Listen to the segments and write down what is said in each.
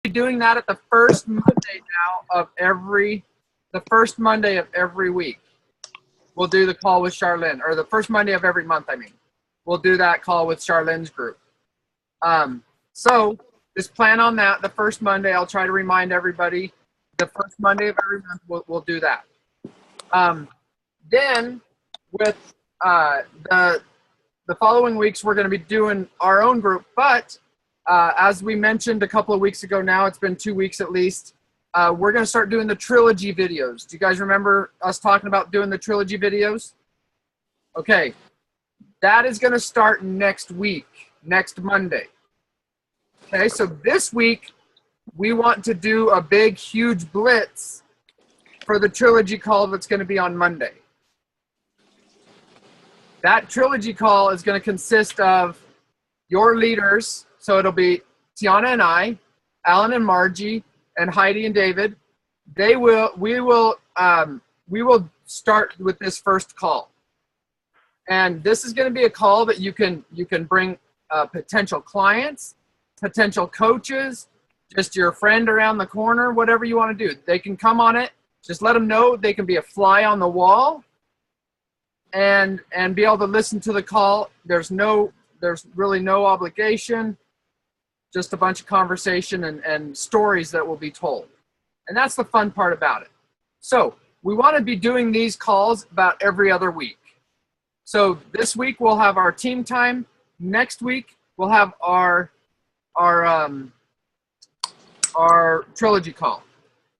be doing that at the first Monday now of the first Monday of every week. We'll do the call with Charlene, or the first Monday of every month, I mean. We'll do that call with Charlene's group. So just plan on that. The first Monday, I'll try to remind everybody. The first Monday of every month, we'll do that. Then with the following weeks, we're going to be doing our own group. But as we mentioned a couple of weeks ago now, it's been 2 weeks at least, we're going to start doing the trilogy videos. Do you guys remember us talking about doing the trilogy videos? Okay. That is going to start next week, next Monday. Okay, so this week, we want to do a big, huge blitz for the trilogy call that's going to be on Monday. That trilogy call is going to consist of your leaders. So it'll be Tiana and I, Alan and Margie, and Heidi and David. We will start with this first call. And this is going to be a call that you can bring potential clients, potential coaches, just your friend around the corner, whatever you want to do. They can come on it. Just let them know they can be a fly on the wall and be able to listen to the call. There's really no obligation, just a bunch of conversation and stories that will be told. And that's the fun part about it. So we want to be doing these calls about every other week. So this week we'll have our team time. Next week we'll have our trilogy call.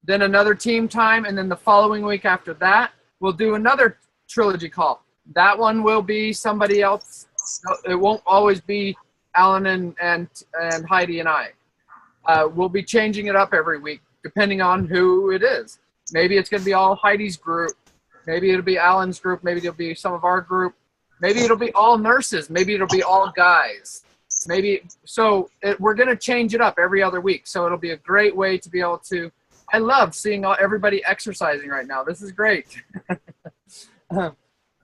Then another team time, and then the following week after that we'll do another trilogy call. That one will be somebody else. It won't always be Alan and Heidi and I. We'll be changing it up every week depending on who it is. Maybe it's going to be all Heidi's group. Maybe it'll be Alan's group. Maybe it'll be some of our group. Maybe it'll be all nurses. Maybe it'll be all guys. We're going to change it up every other week. So it'll be a great way to be able to. I love seeing everybody exercising right now. This is great.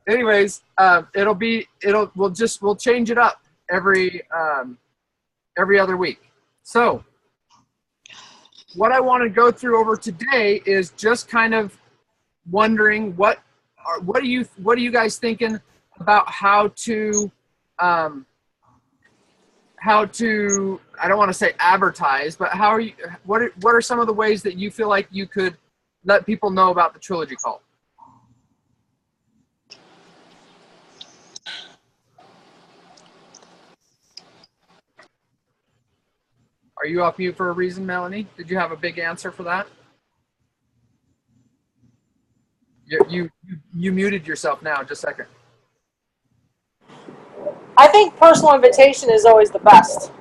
Anyways, we'll change it up every other week. So what I want to go through over today is just kind of wondering what are you guys thinking about how to I don't want to say advertise, but what are some of the ways that you feel like you could let people know about the trilogy call? Are you off mute for a reason, Melanie? Did you have a big answer for that? You muted yourself now. Just a second. I think personal invitation is always the best.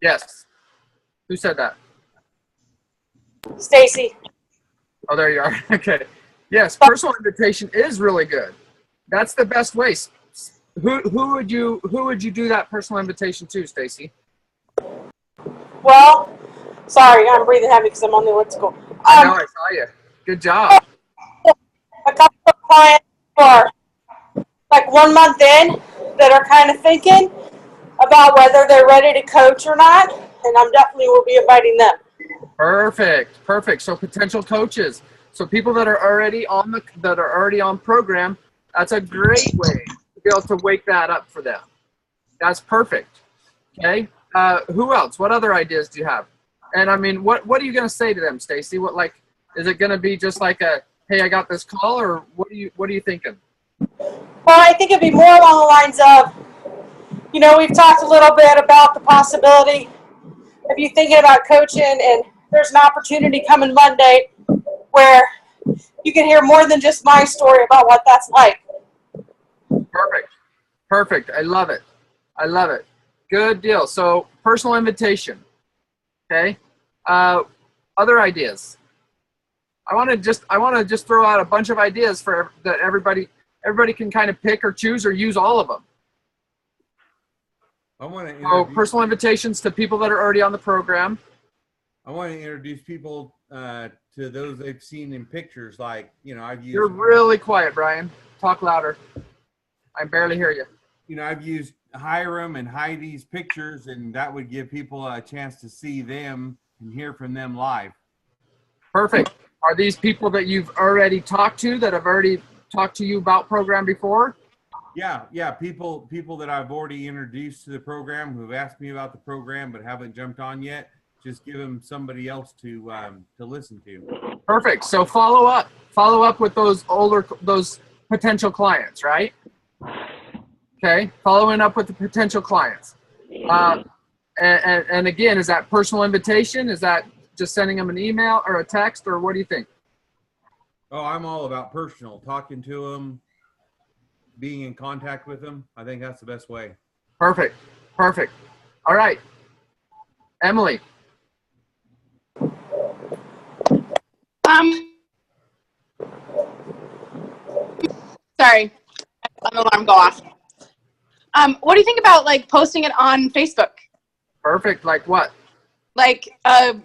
Yes. Who said that? Stacy. Oh, there you are. Okay. Yes, personal invitation is really good. That's the best way. Who would you do that personal invitation to, Stacy? Well, sorry, I'm breathing heavy because I'm on the elliptical. I know, I saw you. Good job. A couple of clients who are like 1 month in that are kind of thinking about whether they're ready to coach or not, and I'm definitely will be inviting them. Perfect. So potential coaches, so people that are already on program, that's a great way to be able to wake that up for them. That's perfect. Okay. Who else? What other ideas do you have? And I mean, what are you going to say to them, Stacy? Is it going to be just like a, hey, I got this call, or what are you thinking? Well, I think it'd be more along the lines of, we've talked a little bit about the possibility of you thinking about coaching, and there's an opportunity coming Monday where you can hear more than just my story about what that's like. Perfect. I love it. Good deal. So personal invitation. Okay. Other ideas. I want to just throw out a bunch of ideas for that everybody can kind of pick or choose or use all of them. Personal invitations to people that are already on the program. I want to introduce people to those they've seen in pictures. Like, I've used. You're really quiet, Brian. Talk louder. I barely hear you. I've used Hiram and Heidi's pictures, and that would give people a chance to see them and hear from them live. Perfect. Are these people that you've already talked to, that have already talked to you about program before? Yeah. People that I've already introduced to the program, who've asked me about the program but haven't jumped on yet. Just give them somebody else to listen to. Perfect. So follow up with those potential clients, right? Okay. Following up with the potential clients. And again, is that personal invitation? Is that just sending them an email or a text, or what do you think? Oh, I'm all about personal, talking to them, being in contact with them. I think that's the best way. Perfect. All right. Emily. Sorry, an alarm go off. What do you think about like posting it on Facebook? Perfect. Like what? Like a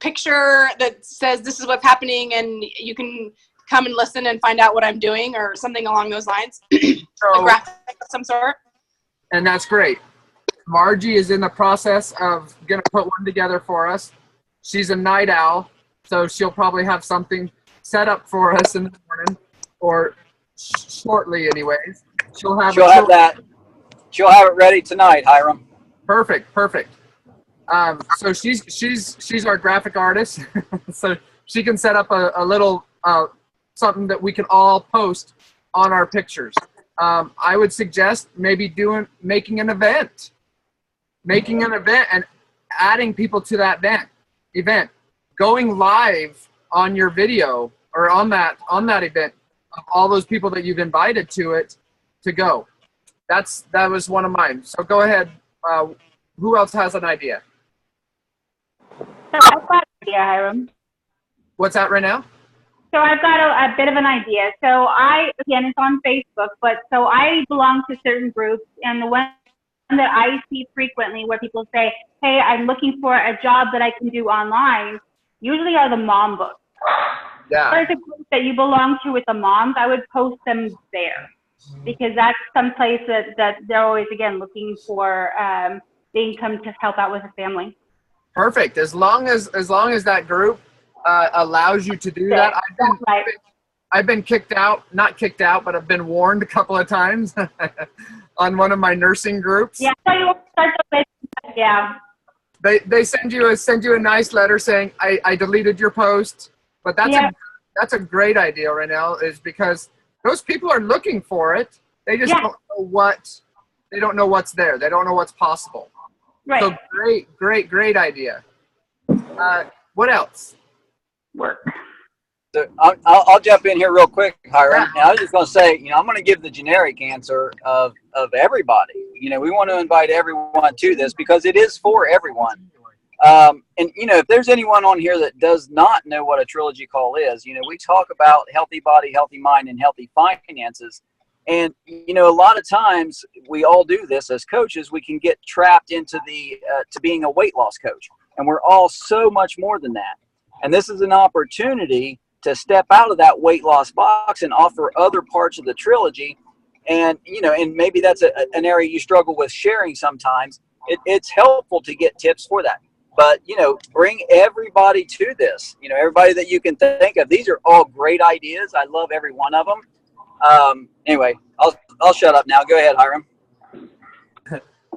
picture that says this is what's happening, and you can come and listen and find out what I'm doing, or something along those lines. A graphic of some sort. And that's great. Margie is in the process of going to put one together for us. She's a night owl, so she'll probably have something set up for us in the morning, or shortly anyways. She'll have that. She'll have it ready tonight, Hiram. Perfect. So she's our graphic artist, so she can set up a little something that we can all post on our pictures. I would suggest maybe making an event and adding people to that event, going live on your video or on that event of all those people that you've invited to it to go. That was one of mine. So go ahead. Who else has an idea? So I've got an idea, Hiram. What's that right now? So I've got a bit of an idea. So again, it's on Facebook, but so I belong to certain groups, and the one that I see frequently where people say, hey, I'm looking for a job that I can do online, usually are the mom books. Yeah. There's a group that you belong to with the moms, I would post them there, because that's some place that they're always, again, looking for the income to help out with the family. Perfect. As long as that group allows you to do that. I've been kicked out, not kicked out, but I've been warned a couple of times on one of my nursing groups. Yeah, so you want to start the business, yeah. They send you a nice letter saying I deleted your post, but that's a great idea right now, is because those people are looking for it. They just don't know what's there. They don't know what's possible. Right. So great idea. What else? Work. So I'll jump in here real quick, Hiram. And I was just going to say, I'm going to give the generic answer of everybody. We want to invite everyone to this because it is for everyone. And if there's anyone on here that does not know what a trilogy call is, we talk about healthy body, healthy mind, and healthy finances. And, a lot of times we all do this as coaches. We can get trapped into to being a weight loss coach. And we're all so much more than that. And this is an opportunity to step out of that weight loss box and offer other parts of the trilogy. And, and maybe that's an area you struggle with sharing sometimes. It's helpful to get tips for that. But, bring everybody to this, everybody that you can think of. These are all great ideas. I love every one of them. Anyway, I'll shut up now. Go ahead, Hiram.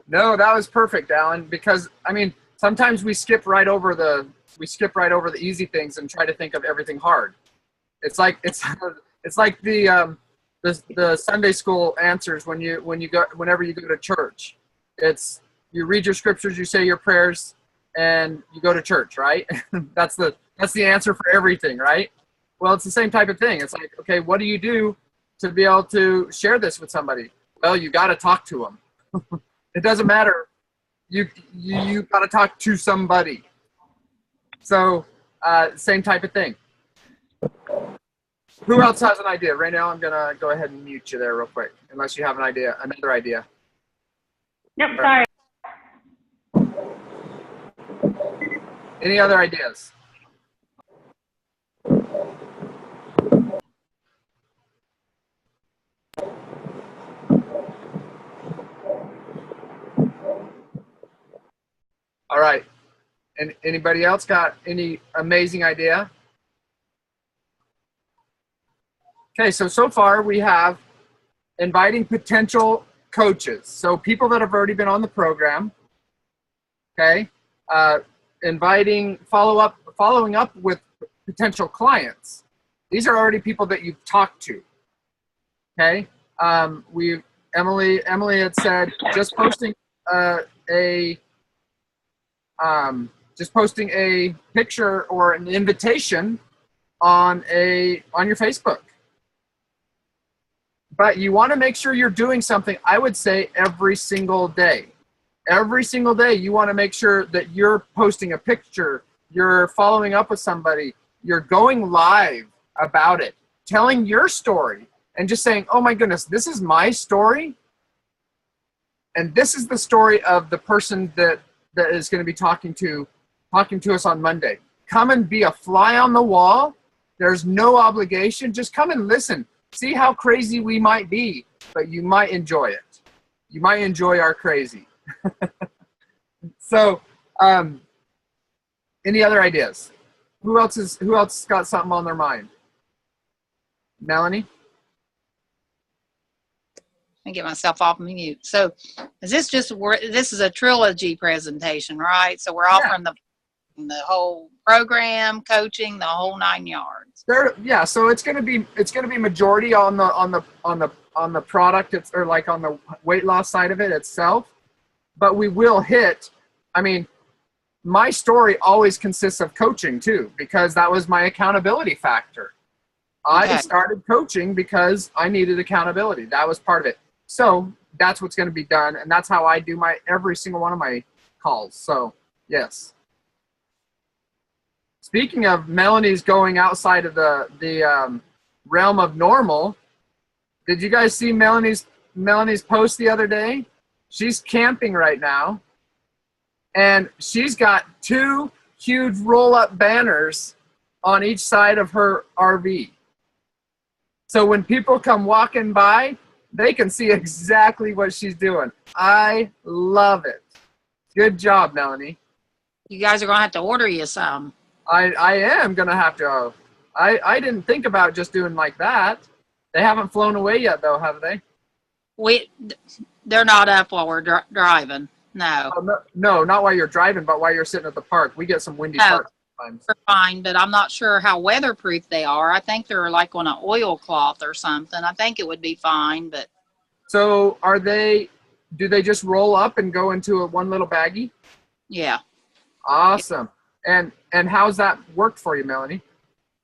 No, that was perfect, Alan, because sometimes we skip right over the easy things and try to think of everything hard. It's like the Sunday school answers whenever you go to church. It's you read your scriptures, you say your prayers, and you go to church, right? That's the answer for everything, right? Well, it's the same type of thing. It's like, okay, what do you do to be able to share this with somebody? Well, you got to talk to them. It doesn't matter. You got to talk to somebody. So, same type of thing. Who else has an idea? Right now, I'm going to go ahead and mute you there real quick, unless you have another idea. Nope, sorry. Any other ideas? right. And anybody else got any amazing idea? Okay, so far we have inviting potential coaches. So people that have already been on the program, okay? Following up with potential clients. These are already people that you've talked to, okay? Emily had said just posting a picture or an invitation on your Facebook. But you want to make sure you're doing something, I would say, every single day. Every single day, you want to make sure that you're posting a picture, you're following up with somebody, you're going live about it, telling your story, and just saying, oh my goodness, this is my story, and this is the story of the person that is going to be talking to us on Monday. Come and be a fly on the wall. There's no obligation. Just come and listen. See how crazy we might be, but you might enjoy it. You might enjoy our crazy. So, any other ideas? Who else got something on their mind? Melanie? Let me get myself off mute. So, this is a trilogy presentation, right? So we're offering the whole program, coaching, the whole 9 yards. So it's gonna be majority on the product, or like on the weight loss side of it itself. But we will hit, my story always consists of coaching too, because that was my accountability factor. Okay. I started coaching because I needed accountability. That was part of it. So that's what's going to be done. And that's how I do every single one of my calls. So yes. Speaking of Melanie's going outside of the realm of normal, did you guys see Melanie's post the other day? She's camping right now, and she's got 2 huge roll-up banners on each side of her RV. So when people come walking by, they can see exactly what she's doing. I love it. Good job, Melanie. You guys are going to have to order you some. I am going to have to. I didn't think about just doing like that. They haven't flown away yet, though, have they? They're not up while we're driving. No. Oh, no, not while you're driving, but while you're sitting at the park. We get some windy parks sometimes. They're fine, but I'm not sure how weatherproof they are. I think they're like on an oilcloth or something. I think it would be fine, but. So do they just roll up and go into one little baggie? Yeah. Awesome. And how's that worked for you, Melanie?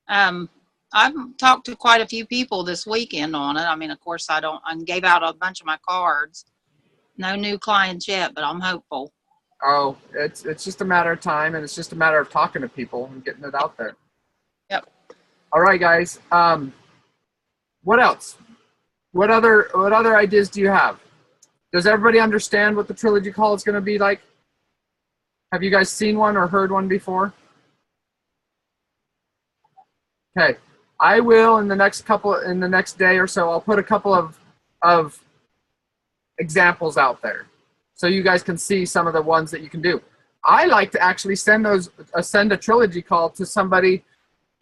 I've talked to quite a few people this weekend on it. Of course, I gave out a bunch of my cards. No new clients yet, but I'm hopeful. Oh, it's just a matter of time, and it's just a matter of talking to people and getting it out there. Yep. All right, guys. What else? What other ideas do you have? Does everybody understand what the trilogy call is going to be like? Have you guys seen one or heard one before? Okay. I will in the next day or so, I'll put a couple of examples out there so you guys can see some of the ones that you can do. I like to actually send a trilogy call to somebody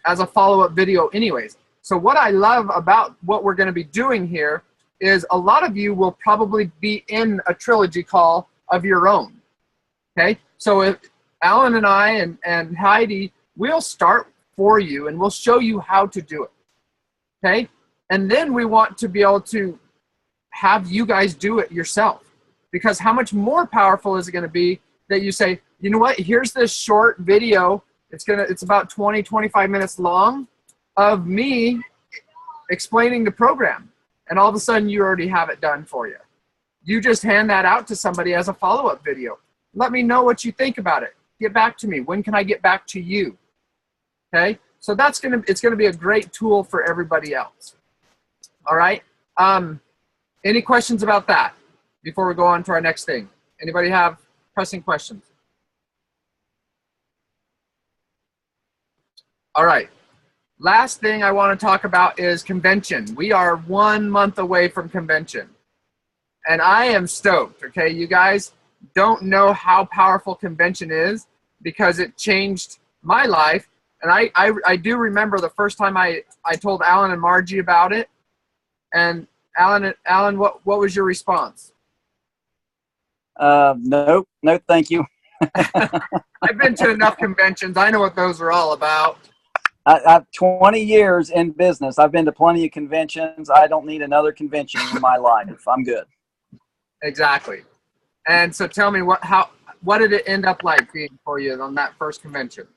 as a follow-up video anyways. So what I love about what we're going to be doing here is a lot of you will probably be in a trilogy call of your own. Okay? So if Alan and I and Heidi, we'll start for you and we'll show you how to do it. Okay? And then we want to be able to have you guys do it yourself. Because how much more powerful is it going to be that you say, you know what, here's this short video. It's about 20, 25 minutes long of me explaining the program. And all of a sudden you already have it done for you. You just hand that out to somebody as a follow-up video. Let me know what you think about it. Get back to me. When can I get back to you? Okay? So it's going to be a great tool for everybody else. All right? Any questions about that before we go on to our next thing? Anybody have pressing questions? All right. Last thing I want to talk about is convention. We are 1 month away from convention. And I am stoked, okay? You guys, don't know how powerful convention is because it changed my life. And I do remember the first time I told Alan and Margie about it. And Alan, what was your response? No, thank you. I've been to enough conventions. I know what those are all about. I've 20 years in business. I've been to plenty of conventions. I don't need another convention in my life. I'm good. Exactly. And so tell me what did it end up like being for you on that first convention?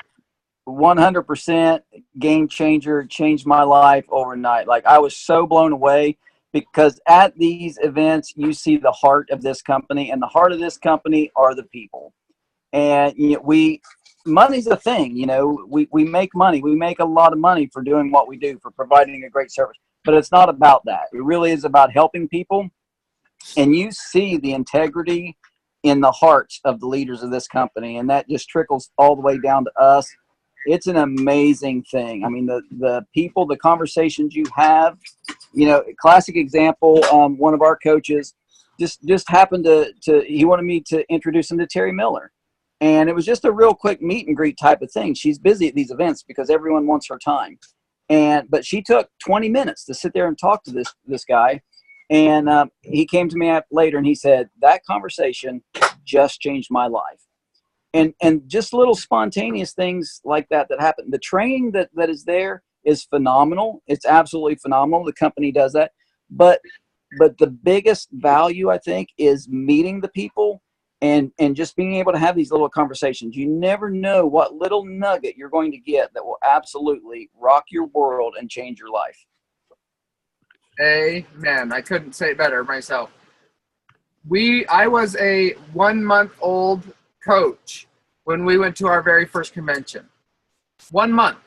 100% game changer, changed my life overnight. Like, I was so blown away because at these events, you see the heart of this company, and the heart of this company are the people. And money's a thing, we make money. We make a lot of money for doing what we do, for providing a great service, but it's not about that. It really is about helping people. And you see the integrity in the hearts of the leaders of this company, and that just trickles all the way down to us. It's an amazing thing. I mean, the people, the conversations you have, classic example, one of our coaches just happened to he wanted me to introduce him to Terry Miller. And it was just a real quick meet and greet type of thing. She's busy at these events because everyone wants her time. But she took 20 minutes to sit there and talk to this guy. And he came to me later and he said, that conversation just changed my life. And just little spontaneous things like that happen. The training that is there is phenomenal. It's absolutely phenomenal. The company does that. But the biggest value, I think, is meeting the people and just being able to have these little conversations. You never know what little nugget you're going to get that will absolutely rock your world and change your life. Amen. I couldn't say it better myself. I was a 1-month-old coach when we went to our very first convention. 1 month.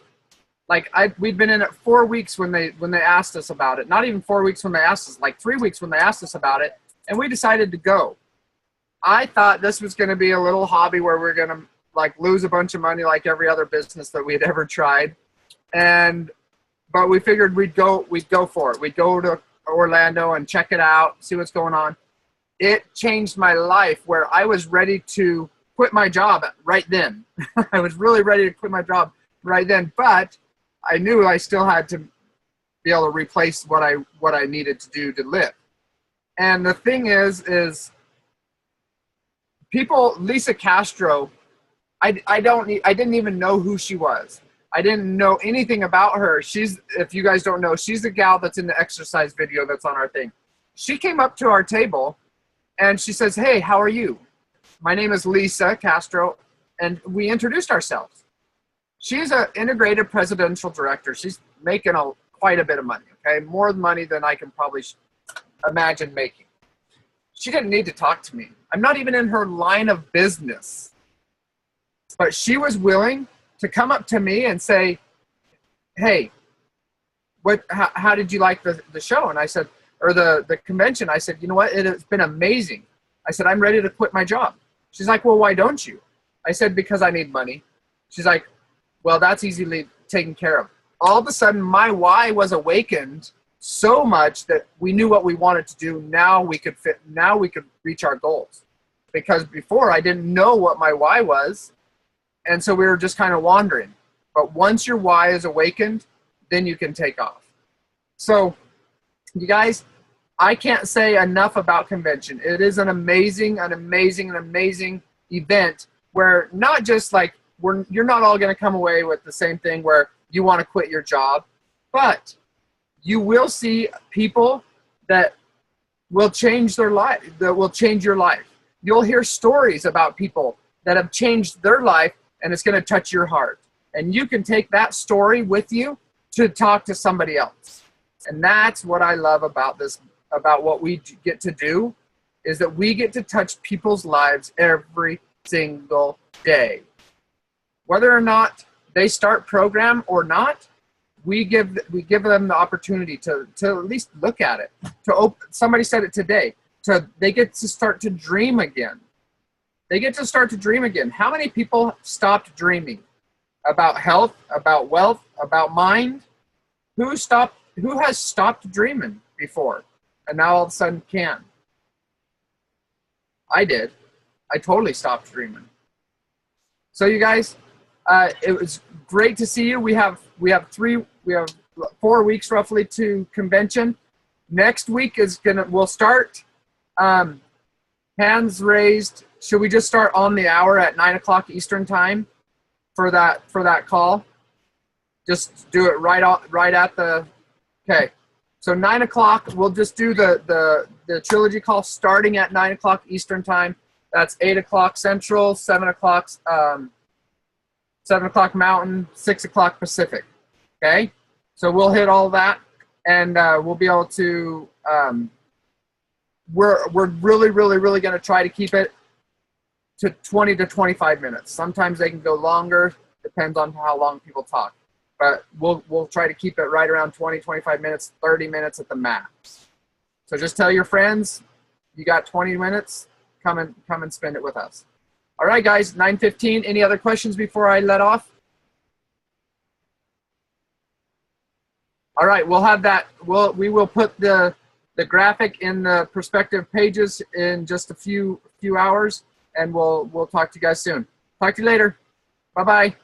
Like we'd been in it 4 weeks when they asked us about it. Not even 4 weeks when they asked us, like 3 weeks when they asked us about it, and we decided to go. I thought this was going to be a little hobby where we're going to like lose a bunch of money like every other business that we'd ever tried. But we figured we'd go for it. We'd go to Orlando and check it out, see what's going on. It changed my life where I was ready to quit my job right then. I was really ready to quit my job right then, but I knew I still had to be able to replace what I needed to do to live. And the thing is people, Lisa Castro, I didn't even know who she was. I didn't know anything about her. If you guys don't know, she's the gal that's in the exercise video that's on our thing. She came up to our table and she says, "Hey, how are you? My name is Lisa Castro." And we introduced ourselves. She's an integrated presidential director. She's making quite a bit of money, okay? More money than I can probably imagine making. She didn't need to talk to me. I'm not even in her line of business. But she was willing to come up to me and say, "Hey, how did you like the show?" And I said, or the convention. I said, "You know what? It has been amazing." I said, "I'm ready to quit my job." She's like, "Well, why don't you?" I said, "Because I need money." She's like, "Well, that's easily taken care of." All of a sudden, my why was awakened so much that we knew what we wanted to do. Now we could reach our goals. Because before I didn't know what my why was. And so we were just kind of wandering. But once your why is awakened, then you can take off. So you guys, I can't say enough about convention. It is an amazing event where not just like you're not all going to come away with the same thing where you want to quit your job, but you will see people that will change their life, that will change your life. You'll hear stories about people that have changed their life, and it's going to touch your heart. And you can take that story with you to talk to somebody else. And that's what I love about this, about what we get to do, is that we get to touch people's lives every single day. Whether or not they start program or not, we give them the opportunity to at least look at it. Somebody said it today. They get to start to dream again. They get to start to dream again. How many people stopped dreaming about health, about wealth, about mind? Who has stopped dreaming before and now all of a sudden can? I did. I totally stopped dreaming. So you guys, it was great to see you. We have 4 weeks roughly to convention. Next week we'll start. Hands raised. Should we just start on the hour at 9 o'clock Eastern time for that call? Just do it right at the. Okay, so 9 o'clock. We'll just do the trilogy call starting at 9 o'clock Eastern time. That's 8 o'clock Central, 7 o'clock 7 o'clock Mountain, 6 o'clock Pacific. Okay, so we'll hit all that, and we'll be able to. We're really going to try to keep it to 20 to 25 minutes. Sometimes they can go longer, depends on how long people talk. But we'll try to keep it right around 20, 25 minutes, 30 minutes at the max. So just tell your friends you got 20 minutes, come and spend it with us. All right, guys, 9:15. Any other questions before I let off? All right, we'll have that. We will put the graphic in the prospective pages in just a few hours, and we'll talk to you guys soon. Talk to you later. Bye-bye.